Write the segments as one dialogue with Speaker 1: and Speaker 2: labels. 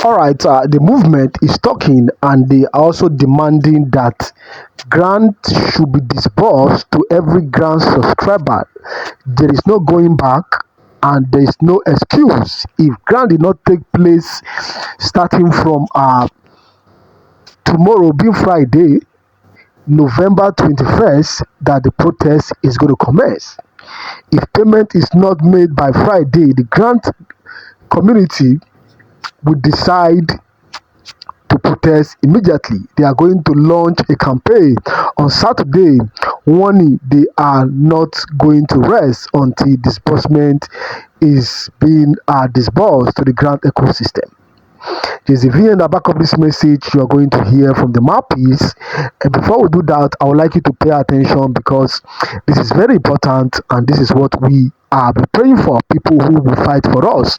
Speaker 1: All right, the movement is talking and they are also demanding that grants should be disbursed to every grant subscriber. There is no going back and there is no excuse if grant did not take place starting from tomorrow being Friday, November 21st, that the protest is going to commence. If payment is not made by Friday, the grant community will decide to protest immediately. They are going to launch a campaign on Saturday warning they are not going to rest until disbursement is being disbursed to the grant ecosystem. There's a video in the back of this message you are going to hear from the mouthpiece. And before we do that, I would like you to pay attention because this is very important and this is what we are praying for. People who will fight for us,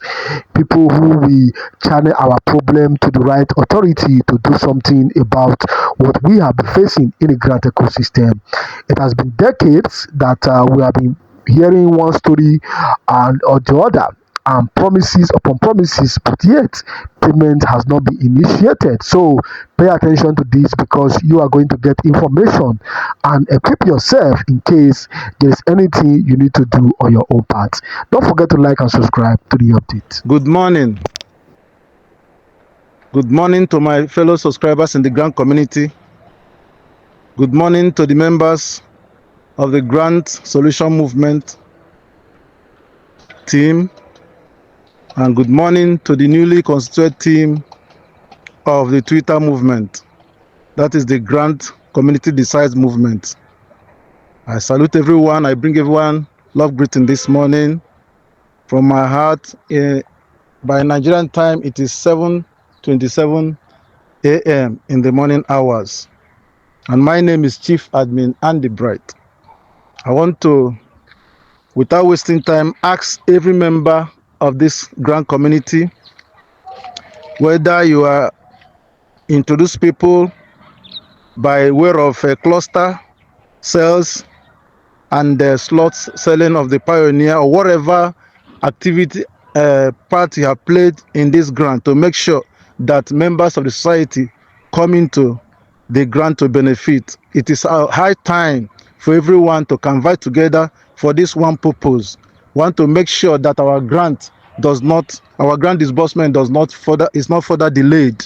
Speaker 1: people who will channel our problem to the right authority to do something about what we have been facing in the grant ecosystem. It has been decades that we have been hearing one story and or the other and promises upon promises, but yet payment has not been initiated. So pay attention to this because you are going to get information and equip yourself in case there is anything you need to do on your own part. Don't forget to like and subscribe to the update.
Speaker 2: Good morning. Good morning to my fellow subscribers in the grant community. Good morning to the members of the Grant Solution Movement team. And good morning to the newly constituted team of the Twitter movement. That is the Grant Community Decides movement. I salute everyone. I bring everyone love greeting this morning from my heart. By Nigerian time, it is 7:27 a.m. in the morning hours. And my name is Chief Admin Andy Bright. I want to, without wasting time, ask every member of this grant community, whether you are introduce people by way of cluster sales and slots selling of the pioneer or whatever activity part you have played in this grant, to make sure that members of the society come into the grant to benefit. It is a high time for everyone to converge together for this one purpose. Want to make sure that our grant disbursement is not further delayed.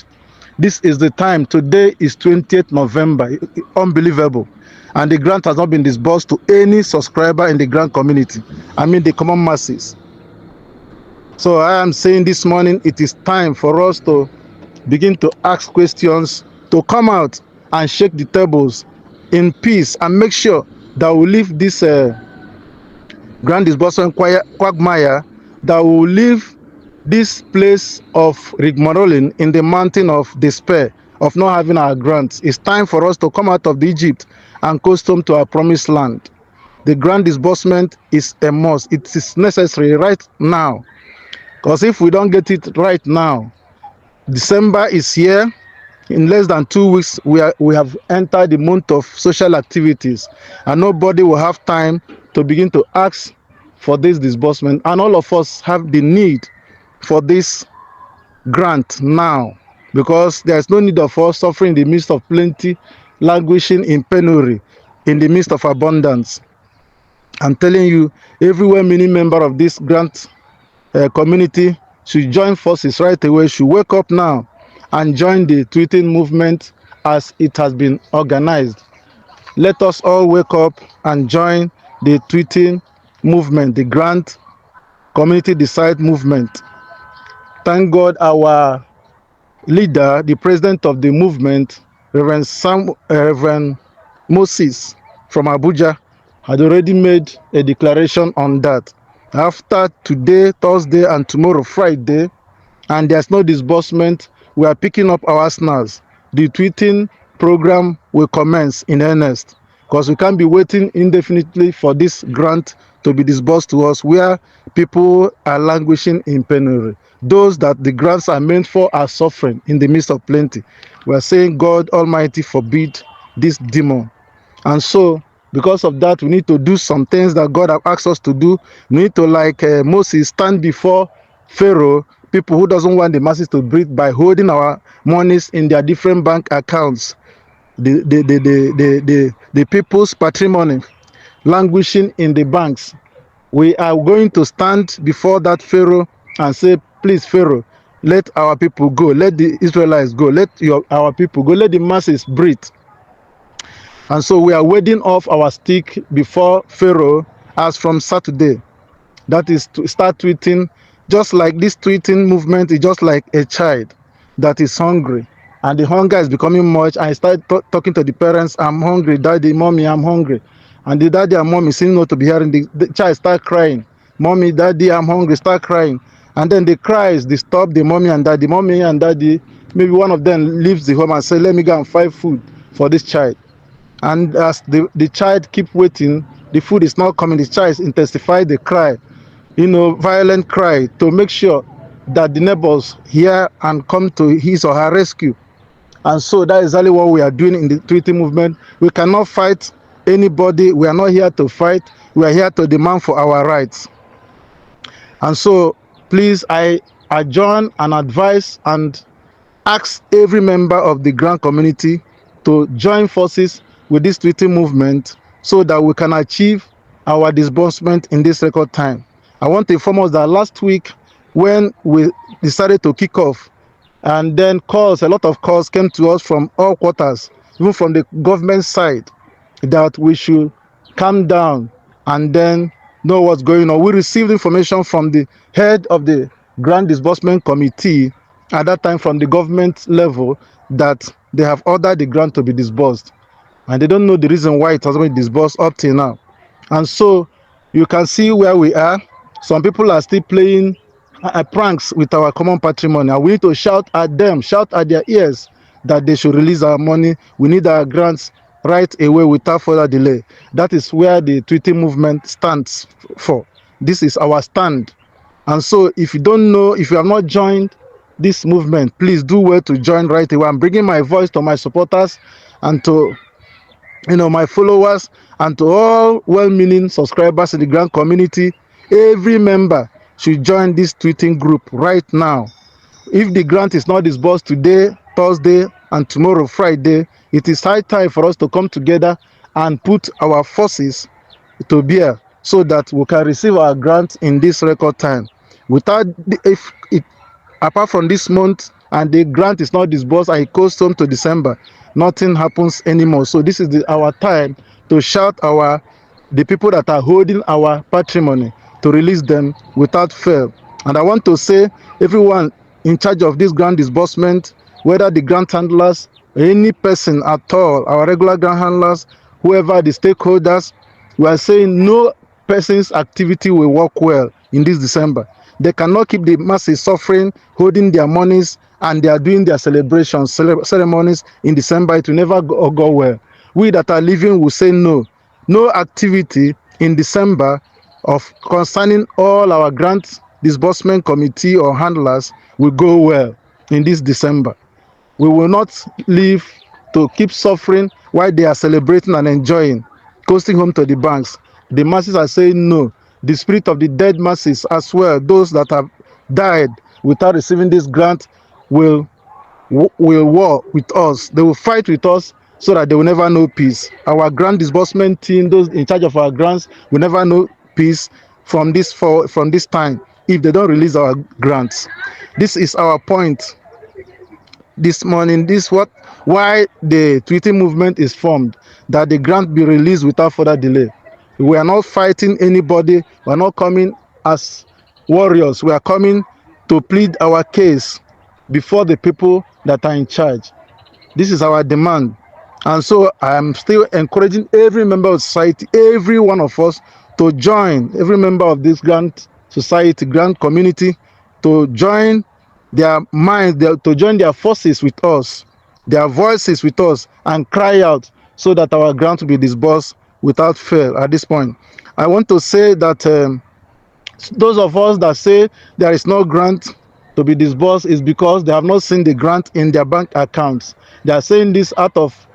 Speaker 2: This is the time. Today is 20th November. Unbelievable. And the grant has not been disbursed to any subscriber in the grant community. I mean the common masses. So I am saying this morning, it is time for us to begin to ask questions, to come out and shake the tables in peace and make sure that we leave this grant disbursement quagmire, that will leave this place of rigmaroling in the mountain of despair of not having our grants. It's time for us to come out of Egypt and coast home to our promised land. The grant disbursement is a must. It is necessary right now, because if we don't get it right now, December is here. In less than 2 weeks, we have entered the month of social activities, and nobody will have time to begin to ask for this disbursement. And all of us have the need for this grant now, because there is no need of us suffering in the midst of plenty, languishing in penury, in the midst of abundance. I'm telling you, everywhere many member of this grant community should join forces right away, should wake up now and join the tweeting movement as it has been organized. Let us all wake up and join the tweeting movement, the Grant Community Decide movement. Thank God our leader, the president of the movement, Reverend Moses from Abuja, had already made a declaration on that. After today, Thursday, and tomorrow, Friday, and there's no disbursement, we are picking up our arsenals. The tweeting program will commence in earnest, because we can't be waiting indefinitely for this grant to be disbursed to us, where people are languishing in penury. Those that the grants are meant for are suffering in the midst of plenty. We are saying, God Almighty forbid this demon. And so, because of that, we need to do some things that God has asked us to do. We need to, like Moses, stand before Pharaoh people who doesn't want the masses to breathe by holding our monies in their different bank accounts, the people's patrimony languishing in the banks. We are going to stand before that Pharaoh and say, please, Pharaoh, let our people go. Let the Israelites go. Let our people go. Let the masses breathe. And so we are wading off our stick before Pharaoh as from Saturday. That is to start tweeting, just like this tweeting movement is just like a child that is hungry. And the hunger is becoming much. I start talking to the parents, I'm hungry, daddy, mommy, I'm hungry. And the daddy and mommy seem not to be hearing. The child start crying, mommy, daddy, I'm hungry, start crying. And then the cries disturb the mommy and daddy. Mommy and daddy, maybe one of them leaves the home and say, let me go and find food for this child. And as the child keep waiting, the food is not coming. The child intensifies the cry, violent cry, to make sure that the neighbors hear and come to his or her rescue. And so that is exactly what we are doing in the treaty movement. We cannot fight anybody. We are not here to fight. We are here to demand for our rights. And so please, I adjourn and advise and ask every member of the Grand community to join forces with this treaty movement so that we can achieve our disbursement in this record time. I want to inform us that last week, when we decided to kick off, and then a lot of calls came to us from all quarters, even from the government side, that we should calm down and then know what's going on. We received information from the head of the Grand Disbursement Committee at that time from the government level that they have ordered the grant to be disbursed. And they don't know the reason why it hasn't been disbursed up till now. And so you can see where we are. Some people are still playing pranks with our common patrimony, and we need to shout at them, shout at their ears that they should release our money. We need our grants right away without further delay. That is where the treaty movement stands for. This is our stand. And so if you don't know, if you have not joined this movement, please do well to join right away. I'm bringing my voice to my supporters and to my followers and to all well-meaning subscribers in the Grand community. Every member should join this tweeting group right now. If the grant is not disbursed today, Thursday, and tomorrow, Friday, it is high time for us to come together and put our forces to bear so that we can receive our grant in this record time. Apart from this month and the grant is not disbursed and it goes home to December, nothing happens anymore. So this is our time to shout the people that are holding our patrimony, to release them without fail. And I want to say, everyone in charge of this grant disbursement, whether the grant handlers, any person at all, our regular grant handlers, whoever the stakeholders, we are saying no person's activity will work well in this December. They cannot keep the masses suffering, holding their monies, and they are doing their celebrations, ceremonies in December. It will never go well. We that are living will say no. No activity in December concerning all our grant disbursement committee or handlers will go well in this December. We will not live to keep suffering while they are celebrating and enjoying, coasting home to the banks. The masses are saying no. The spirit of the dead masses as well, those that have died without receiving this grant, will war with us. They will fight with us so that they will never know peace. Our grant disbursement team, those in charge of our grants, will never know peace from this time if they don't release our grants. This is our point this morning. Why the treaty movement is formed, that the grant be released without further delay. We are not fighting anybody. We are not coming as warriors. We are coming to plead our case before the people that are in charge. This is our demand. And so I am still encouraging every member of society, every one of us, to join, every member of this grand society, grand community, to join their minds, to join their forces with us, their voices with us, and cry out so that our grant will be disbursed without fail. At this point, I want to say that those of us that say there is no grant to be disbursed is because they have not seen the grant in their bank accounts. They are saying this out of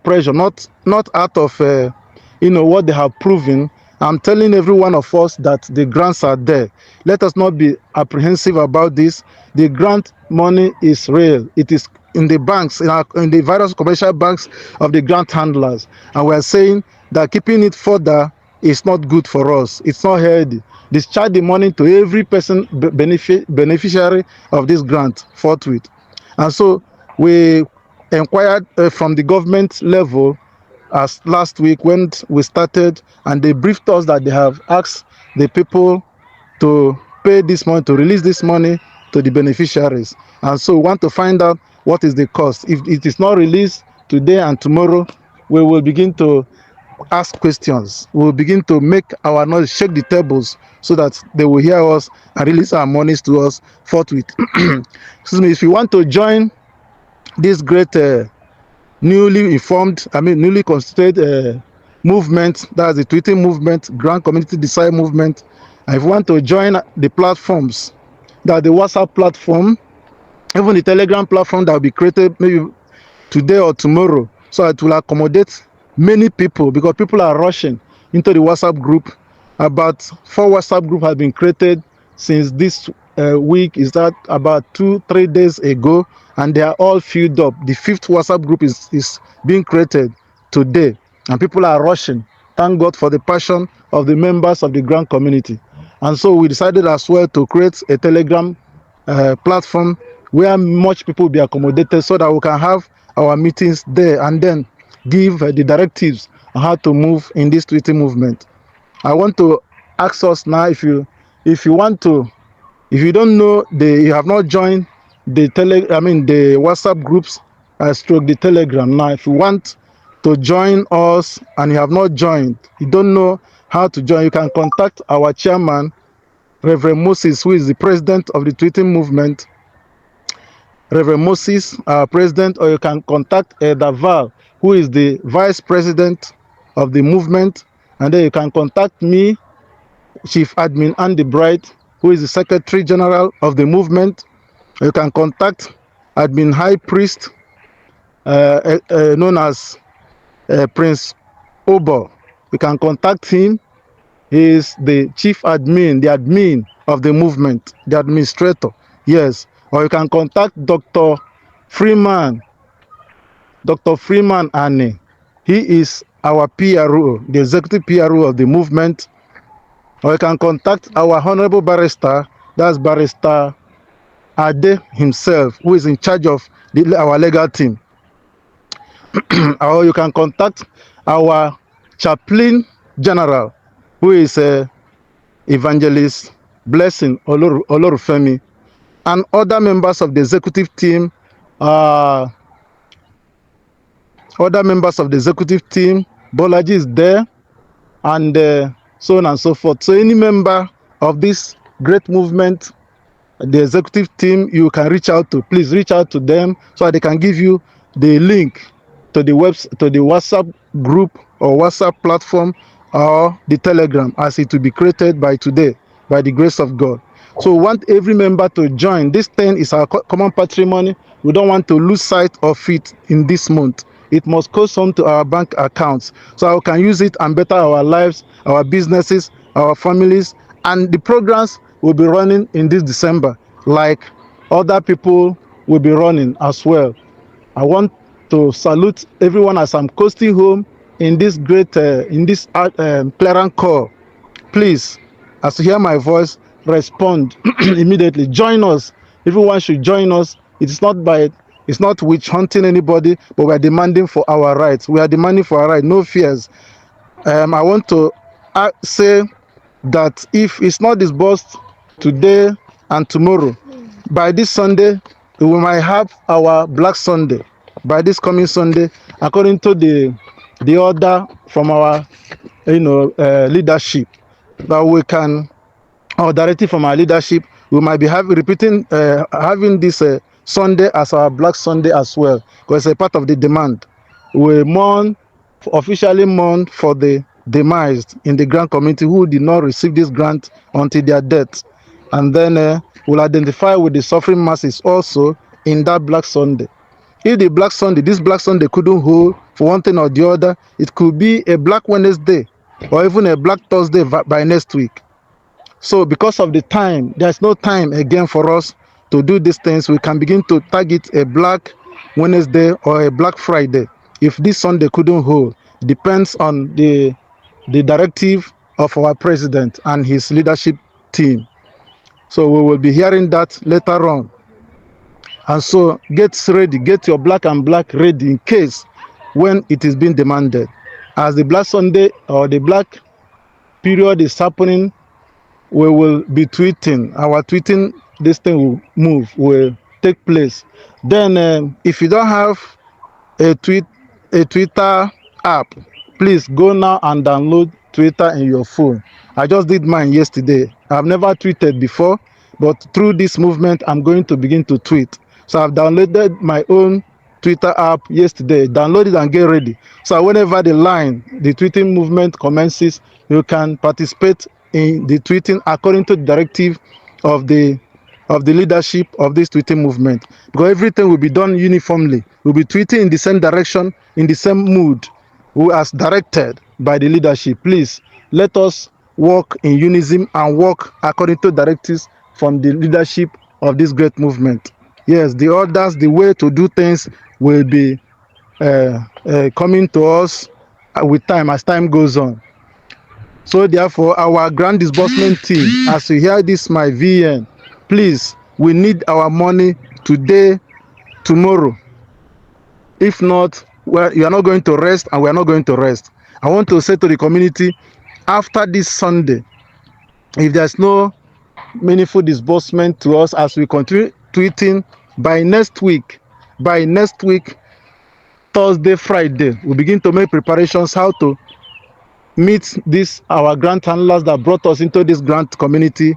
Speaker 2: pressure, not out of what they have proven. I'm telling every one of us that the grants are there. Let us not be apprehensive about this. The grant money is real. It is in the banks, in the various commercial banks of the grant handlers. And we are saying that keeping it further is not good for us. It's not healthy. Discharge the money to every person beneficiary of this grant forthwith. And so we inquired from the government level as last week when we started, and they briefed us that they have asked the people to pay this money, to release this money to the beneficiaries. And so we want to find out what is the cost. If it is not released today and tomorrow, we will begin to ask questions. We will begin to make our noise, shake the tables, so that they will hear us and release our monies to us forthwith. Excuse me. If you want to join this great newly constituted movement, that's the tweeting movement, Grand Community Decide movement, and if you want to join the platforms, that the WhatsApp platform, even the Telegram platform that will be created maybe today or tomorrow, so it will accommodate many people, because people are rushing into the WhatsApp group. About 4 WhatsApp groups have been created since this week, is that about 2-3 days ago, and they are all filled up. The 5th WhatsApp group is being created today, and people are rushing. Thank God for the passion of the members of the Grand community. And so we decided as well to create a Telegram platform where much people will be accommodated, so that we can have our meetings there and then give the directives on how to move in this tweeting movement. I want to ask us now, if you don't know, you have not joined the WhatsApp groups, stroke the Telegram. Now, if you want to join us and you have not joined, you don't know how to join, you can contact our chairman, Reverend Moses, who is the president of the tweeting movement. Reverend Moses, our president, or you can contact Elder Val, who is the vice president of the movement, and then you can contact me, Chief Admin Andy Bright, who is the Secretary General of the movement. You can contact Admin High Priest, known as Prince Obo. You can contact him. He is the Chief Admin, the admin of the movement, the administrator. Yes. Or you can contact Dr. Freeman Anne. He is our PRO, the executive PRO of the movement. Or you can contact our honorable barrister, that's Barrister Ade himself, who is in charge of our legal team. Or you can contact our chaplain general, who is Evangelist Blessing Olorufemi, and other members of the executive team. Bolaji is there, and so on and so forth. So any member of this great movement, the executive team, you can reach out to. Please reach out to them so that they can give you the link to the WhatsApp group or WhatsApp platform or the Telegram, as it will be created by today, by the grace of God. So we want every member to join. This thing is our common patrimony. We don't want to lose sight of it in this month. It must go some to our bank accounts, so we can use it and better our lives, our businesses, our families, and the programs will be running in this December, like other people will be running as well. I want to salute everyone as I'm coasting home in this great, clearance call. Please, as you hear my voice, respond immediately. Join us. Everyone should join us. It's not witch hunting anybody, but we are demanding for our rights. We are demanding for our rights. No fears. I want to say that if it's not disbursed today and tomorrow, by this Sunday, we might have our Black Sunday. By this coming Sunday, according to the order from our leadership, that we can, or directive from our leadership, we might be having this Sunday as our Black Sunday as well, because it's a part of the demand. We officially mourn for the demise in the grant community who did not receive this grant until their death, and then we'll identify with the suffering masses also in that Black Sunday. If this Black Sunday couldn't hold for one thing or the other, it could be a Black Wednesday, or even a Black Thursday by next week. So because of the time, there's no time again for us to do these things. We can begin to target a Black Wednesday or a Black Friday. If this Sunday couldn't hold, depends on the directive of our president and his leadership team. So we will be hearing that later on. And so get ready, get your black and black ready in case when it is being demanded. As the Black Sunday or the Black period is happening, we will be tweeting. Our tweeting, this thing will move, will take place. Then if you don't have a Twitter app, please go now and download Twitter in your phone. I just did mine yesterday. I've never tweeted before, but through this movement, I'm going to begin to tweet. So I've downloaded my own Twitter app yesterday. Download it and get ready. So whenever the tweeting movement commences, you can participate in the tweeting according to the directive of the leadership of this tweeting movement, because everything will be done uniformly. We'll be tweeting in the same direction, in the same mood, as directed by the leadership. Please let us work in unison and work according to directives from the leadership of this great movement. Yes, the orders, the way to do things will be coming to us with time, as time goes on. So therefore, our grand disbursement team, as you hear this, my VN, please, we need our money today, tomorrow. If not, well, you are not going to rest, and we are not going to rest. I want to say to the community, after this Sunday, if there's no meaningful disbursement to us as we continue tweeting, by next week, Thursday, Friday, we begin to make preparations how to meet our grant handlers that brought us into this grant community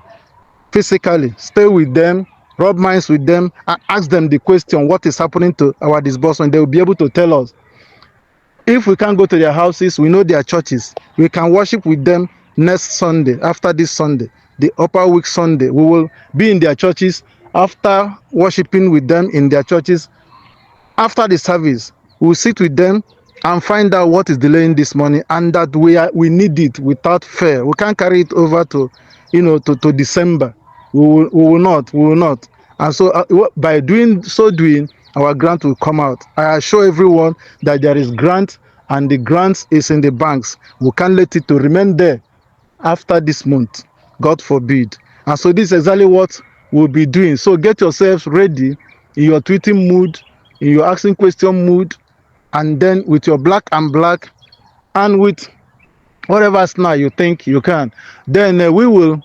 Speaker 2: physically, stay with them, rub minds with them, and ask them the question, what is happening to our disbursement? They will be able to tell us. If we can't go to their houses, we know their churches. We can worship with them next Sunday, after this Sunday, the upper week Sunday. We will be in their churches after worshiping with them in their churches. After the service, we'll sit with them and find out what is delaying this money, and that we need it without fear. We can't carry it over to December. We will not. And so by doing, our grant will come out. I assure everyone that there is grant, and the grant is in the banks. We can't let it to remain there after this month, God forbid. And so this is exactly what we'll be doing. So get yourselves ready in your tweeting mood, in your asking question mood, and then with your black and black, and with whatever snare you think you can. Then we will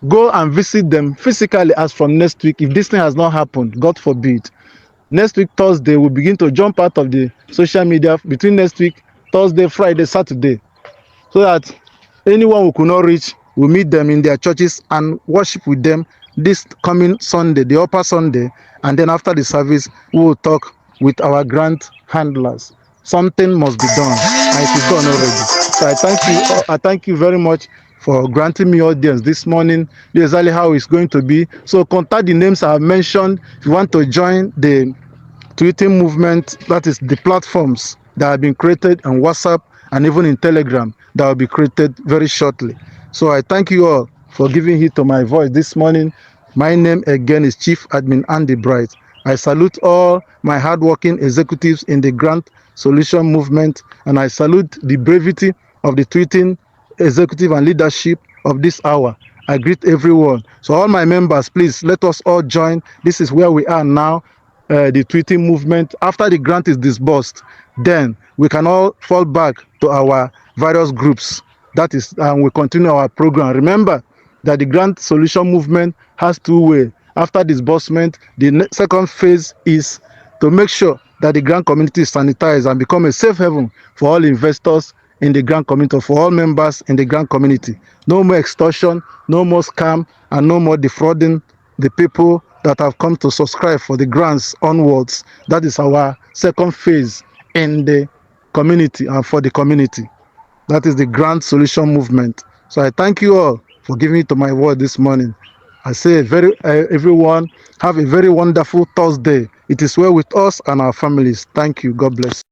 Speaker 2: go and visit them physically as from next week. If this thing has not happened, God forbid, next week Thursday, we'll begin to jump out of the social media between next week, Thursday, Friday, Saturday, so that anyone who could not reach, will meet them in their churches and worship with them this coming Sunday, the upper Sunday. And then after the service, we will talk with our grant handlers. Something must be done, and it is done already. So I thank you very much for granting me audience this morning. This is exactly how it's going to be. So contact the names I have mentioned if you want to join the tweeting movement. That is the platforms that have been created on WhatsApp and even in Telegram that will be created very shortly. So I thank you all for giving heed to my voice this morning. My name again is Chief Admin Andy Bright. I salute all my hardworking executives in the Grant Solution movement, and I salute the bravery of the tweeting executive and leadership of this hour. I greet everyone. So all my members, please let us all join. This is where we are now, the tweeting movement. After the grant is disbursed, then we can all fall back to our various groups. That is, and we continue our program. Remember that the Grant Solution movement has two ways. After disbursement, the second phase is to make sure that the grant community is sanitized and become a safe haven for all investors in the grant community, for all members in the grant community. No more extortion, no more scam, and no more defrauding the people that have come to subscribe for the grants onwards. That is our second phase in the community and for the community. That is the Grant Solution movement. So I thank you all for giving it to my word this morning. I say everyone have a very wonderful Thursday. It is well with us and our families. Thank you. God bless.